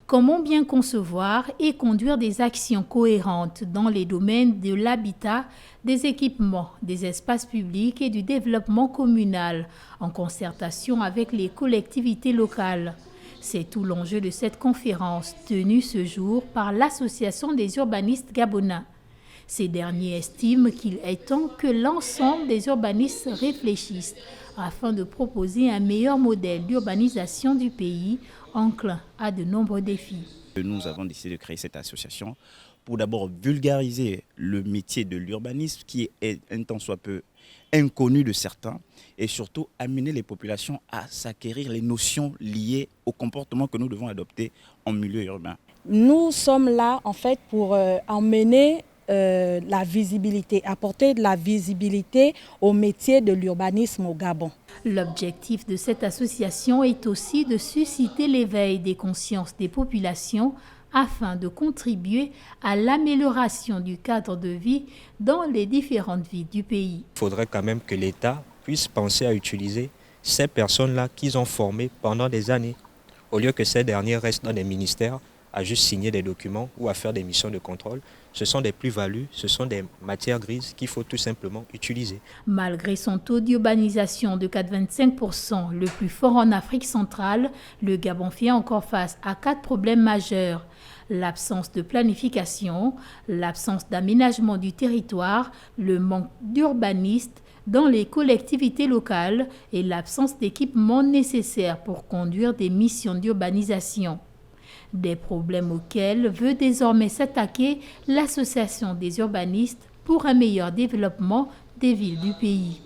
Comment bien concevoir et conduire des actions cohérentes dans les domaines de l'habitat, des équipements, des espaces publics et du développement communal, en concertation avec les collectivités locales? C'est tout l'enjeu de cette conférence tenue ce jour par l'Association des urbanistes gabonais. Ces derniers estiment qu'il est temps que l'ensemble des urbanistes réfléchissent afin de proposer un meilleur modèle d'urbanisation du pays, enclin à de nombreux défis. Nous avons décidé de créer cette association pour d'abord vulgariser le métier de l'urbanisme qui est un tant soit peu inconnu de certains et surtout amener les populations à s'acquérir les notions liées au comportement que nous devons adopter en milieu urbain. Nous sommes là en fait pour emmener la visibilité, apporter de la visibilité au métier de l'urbanisme au Gabon. L'objectif de cette association est aussi de susciter l'éveil des consciences des populations afin de contribuer à l'amélioration du cadre de vie dans les différentes villes du pays. Il faudrait quand même que l'État puisse penser à utiliser ces personnes-là qu'ils ont formées pendant des années, au lieu que ces derniers restent dans des ministères à juste signer des documents ou à faire des missions de contrôle. Ce sont des plus-values, ce sont des matières grises qu'il faut tout simplement utiliser. Malgré son taux d'urbanisation de 4,25%, le plus fort en Afrique centrale, le Gabon fait encore face à 4 problèmes majeurs. L'absence de planification, l'absence d'aménagement du territoire, le manque d'urbanistes dans les collectivités locales et l'absence d'équipements nécessaires pour conduire des missions d'urbanisation. Des problèmes auxquels veut désormais s'attaquer l'Association des urbanistes pour un meilleur développement des villes du pays.